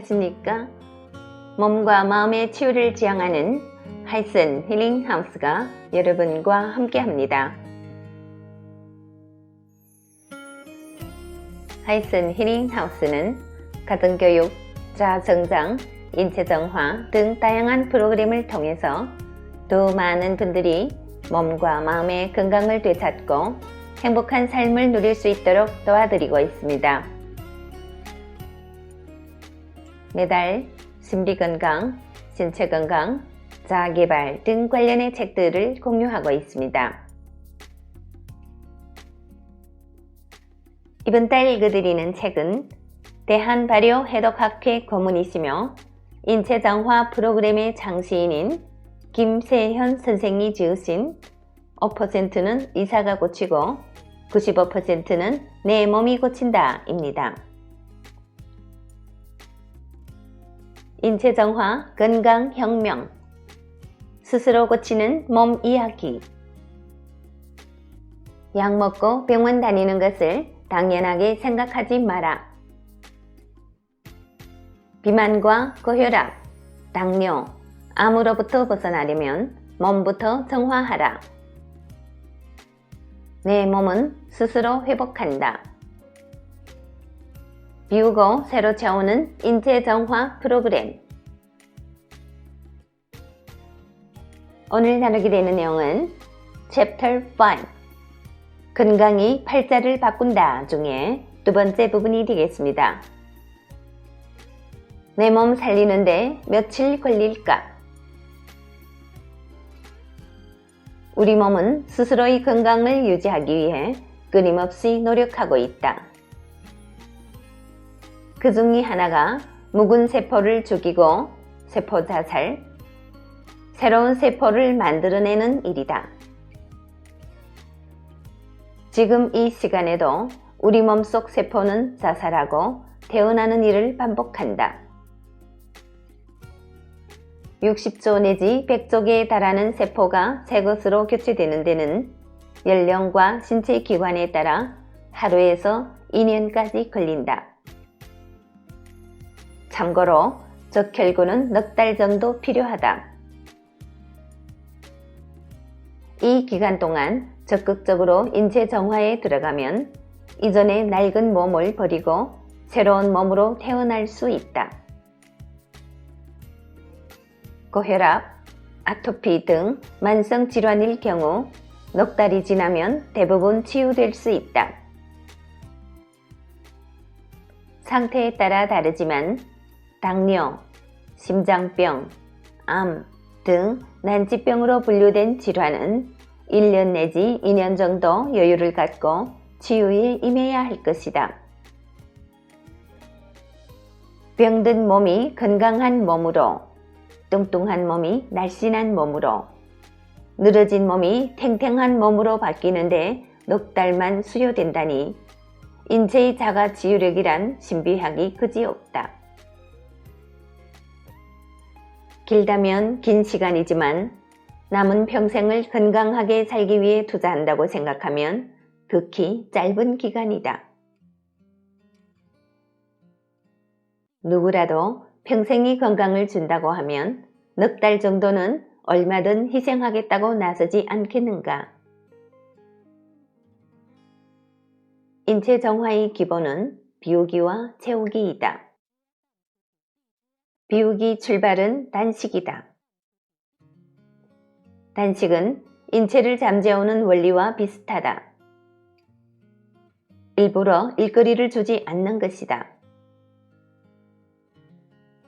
안녕하십니까? 몸과 마음의 치유를 지향하는 하이슨 힐링 하우스가 여러분과 함께합니다. 하이슨 힐링 하우스는 가정교육, 자아성장, 인체정화 등 다양한 프로그램을 통해서 더 많은 분들이 몸과 마음의 건강을 되찾고 행복한 삶을 누릴 수 있도록 도와드리고 있습니다. 매달 심리건강, 신체건강, 자아개발 등 관련의 책들을 공유하고 있습니다. 이번 달 읽어드리는 책은 대한발효해독학회 고문이시며 인체정화 프로그램의 장시인인 김세현 선생이 지으신 5%는 의사가 고치고 95%는 내 몸이 고친다 입니다. 인체정화 건강혁명, 스스로 고치는 몸 이야기. 약 먹고 병원 다니는 것을 당연하게 생각하지 마라. 비만과 고혈압, 당뇨, 암으로부터 벗어나려면 몸부터 정화하라. 내 몸은 스스로 회복한다. 비우고 새로 채우는 인체정화 프로그램. 오늘 나누게 되는 내용은 Chapter 5 건강이 팔자를 바꾼다 중에 두 번째 부분이 되겠습니다. 내 몸 살리는데 며칠 걸릴까? 우리 몸은 스스로의 건강을 유지하기 위해 끊임없이 노력하고 있다. 그 중의 하나가 묵은 세포를 죽이고 세포 자살, 새로운 세포를 만들어내는 일이다. 지금 이 시간에도 우리 몸속 세포는 자살하고 태어나는 일을 반복한다. 60조 내지 100조개에 달하는 세포가 새 것으로 교체되는 데는 연령과 신체 기관에 따라 하루에서 2년까지 걸린다. 참고로 적혈구는 넉 달 정도 필요하다. 이 기간 동안 적극적으로 인체 정화에 들어가면 이전의 낡은 몸을 버리고 새로운 몸으로 태어날 수 있다. 고혈압, 아토피 등 만성 질환일 경우 넉 달이 지나면 대부분 치유될 수 있다. 상태에 따라 다르지만 당뇨, 심장병, 암 등 난치병으로 분류된 질환은 1년 내지 2년 정도 여유를 갖고 치유에 임해야 할 것이다. 병든 몸이 건강한 몸으로, 뚱뚱한 몸이 날씬한 몸으로, 늘어진 몸이 탱탱한 몸으로 바뀌는데 넉 달만 수요된다니 인체의 자가 치유력이란 신비하기 그지없다. 길다면 긴 시간이지만 남은 평생을 건강하게 살기 위해 투자한다고 생각하면 극히 짧은 기간이다. 누구라도 평생이 건강을 준다고 하면 넉 달 정도는 얼마든 희생하겠다고 나서지 않겠는가? 인체 정화의 기본은 비우기와 채우기이다. 비우기 출발은 단식이다. 단식은 인체를 잠재우는 원리와 비슷하다. 일부러 일거리를 주지 않는 것이다.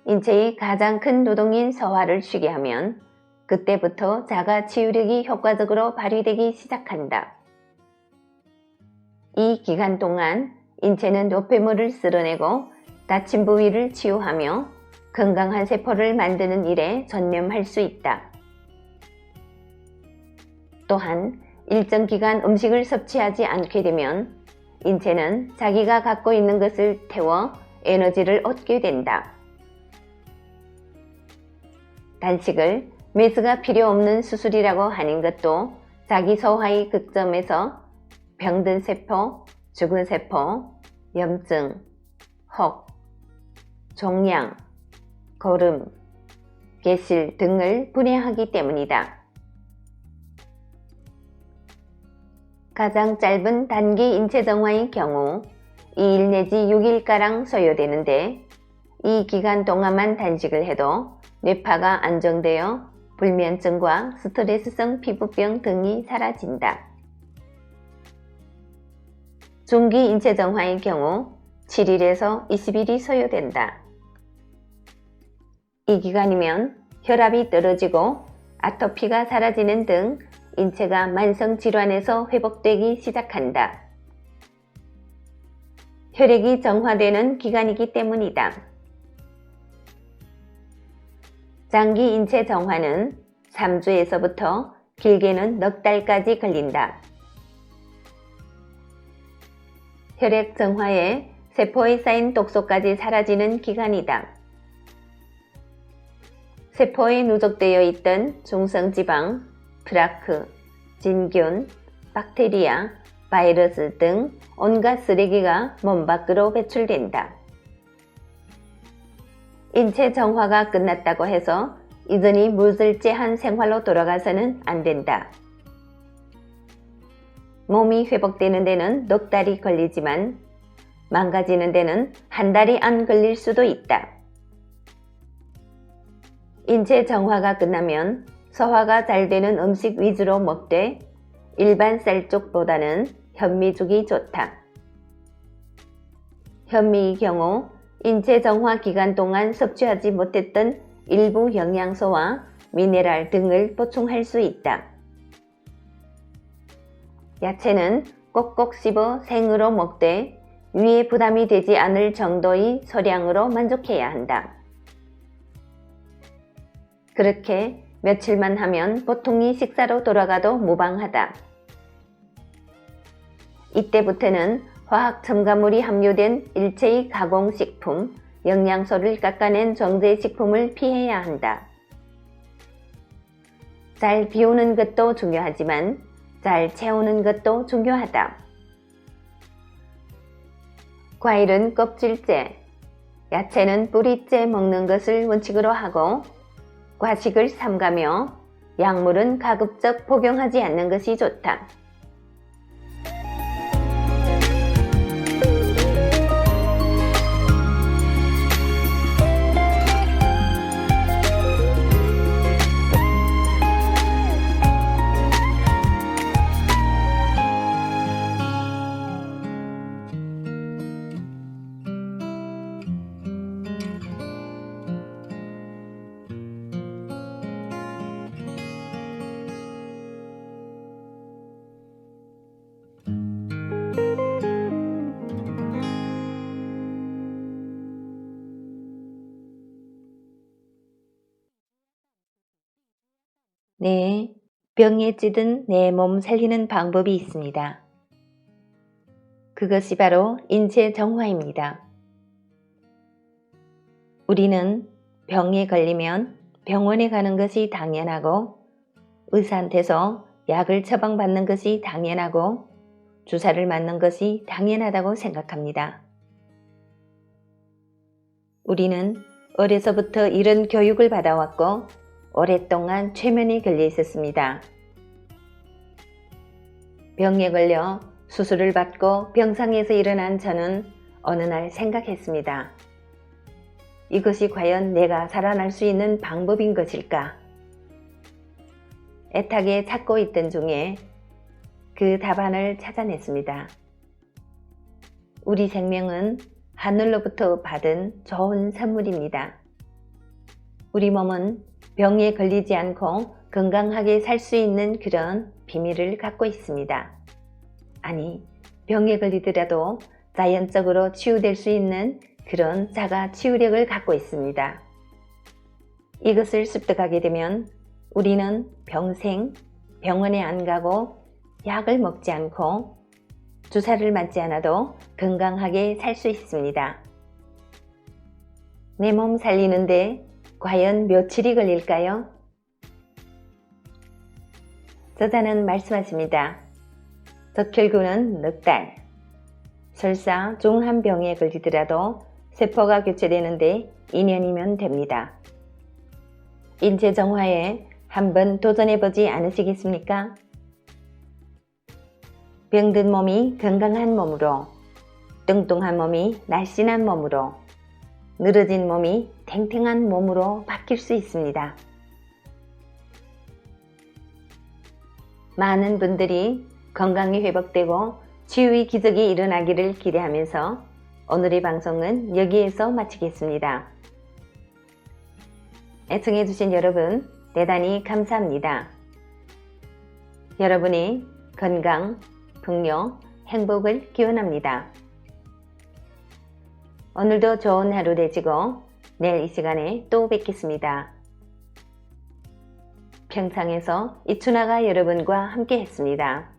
인체의 가장 큰 노동인 소화를 쉬게 하면 그때부터 자가 치유력이 효과적으로 발휘되기 시작한다. 이 기간 동안 인체는 노폐물을 쓸어내고 다친 부위를 치유하며 건강한 세포를 만드는 일에 전념할 수 있다. 또한 일정 기간 음식을 섭취하지 않게 되면 인체는 자기가 갖고 있는 것을 태워 에너지를 얻게 된다. 단식을 메스가 필요 없는 수술이라고 하는 것도 자기 소화의 극점에서 병든 세포, 죽은 세포, 염증, 혹, 종양, 거름, 개실 등을 분해하기 때문이다. 가장 짧은 단기 인체정화의 경우 2일 내지 6일가량 소요되는데 이 기간 동안만 단식을 해도 뇌파가 안정되어 불면증과 스트레스성 피부병 등이 사라진다. 중기 인체정화의 경우 7일에서 20일이 소요된다. 이 기간이면 혈압이 떨어지고 아토피가 사라지는 등 인체가 만성질환에서 회복되기 시작한다. 혈액이 정화되는 기간이기 때문이다. 장기 인체 정화는 3주에서부터 길게는 넉 달까지 걸린다. 혈액 정화에 세포에 쌓인 독소까지 사라지는 기간이다. 세포에 누적되어 있던 중성지방, 플라크, 진균, 박테리아, 바이러스 등 온갖 쓰레기가 몸 밖으로 배출된다. 인체 정화가 끝났다고 해서 이전이 무절제한 생활로 돌아가서는 안 된다. 몸이 회복되는 데는 넉 달이 걸리지만 망가지는 데는 한 달이 안 걸릴 수도 있다. 인체 정화가 끝나면 소화가 잘 되는 음식 위주로 먹되 일반 쌀쪽보다는 현미죽이 좋다. 현미의 경우 인체 정화 기간 동안 섭취하지 못했던 일부 영양소와 미네랄 등을 보충할 수 있다. 야채는 꼭꼭 씹어 생으로 먹되 위에 부담이 되지 않을 정도의 소량으로 만족해야 한다. 그렇게 며칠만 하면 보통의 식사로 돌아가도 무방하다. 이때부터는 화학 첨가물이 함유된 일체의 가공식품, 영양소를 깎아낸 정제식품을 피해야 한다. 잘 비우는 것도 중요하지만 잘 채우는 것도 중요하다. 과일은 껍질째, 야채는 뿌리째 먹는 것을 원칙으로 하고 과식을 삼가며 약물은 가급적 복용하지 않는 것이 좋다. 네, 병에 찌든 내 몸 살리는 방법이 있습니다. 그것이 바로 인체 정화입니다. 우리는 병에 걸리면 병원에 가는 것이 당연하고 의사한테서 약을 처방받는 것이 당연하고 주사를 맞는 것이 당연하다고 생각합니다. 우리는 어려서부터 이런 교육을 받아왔고 오랫동안 최면에 걸려 있었습니다. 병에 걸려 수술을 받고 병상에서 일어난 저는 어느 날 생각했습니다. 이것이 과연 내가 살아날 수 있는 방법인 것일까? 애타게 찾고 있던 중에 그 답안을 찾아냈습니다. 우리 생명은 하늘로부터 받은 좋은 선물입니다. 우리 몸은 병에 걸리지 않고 건강하게 살 수 있는 그런 비밀을 갖고 있습니다. 아니, 병에 걸리더라도 자연적으로 치유될 수 있는 그런 자가 치유력을 갖고 있습니다. 이것을 습득하게 되면 우리는 평생 병원에 안 가고 약을 먹지 않고 주사를 맞지 않아도 건강하게 살 수 있습니다. 내 몸 살리는데 과연 며칠이 걸릴까요? 저자는 말씀하십니다. 적혈구는 넉 달. 설사 중한 병에 걸리더라도 세포가 교체되는데 인연이면 됩니다. 인체 정화에 한번 도전해보지 않으시겠습니까? 병든 몸이 건강한 몸으로, 뚱뚱한 몸이 날씬한 몸으로, 늘어진 몸이 탱탱한 몸으로 바뀔 수 있습니다. 많은 분들이 건강이 회복되고 치유의 기적이 일어나기를 기대하면서 오늘의 방송은 여기에서 마치겠습니다. 애청해주신 여러분 대단히 감사합니다. 여러분의 건강, 풍요, 행복을 기원합니다. 오늘도 좋은 하루 되시고 내일 이 시간에 또 뵙겠습니다. 평창에서 이춘아가 여러분과 함께 했습니다.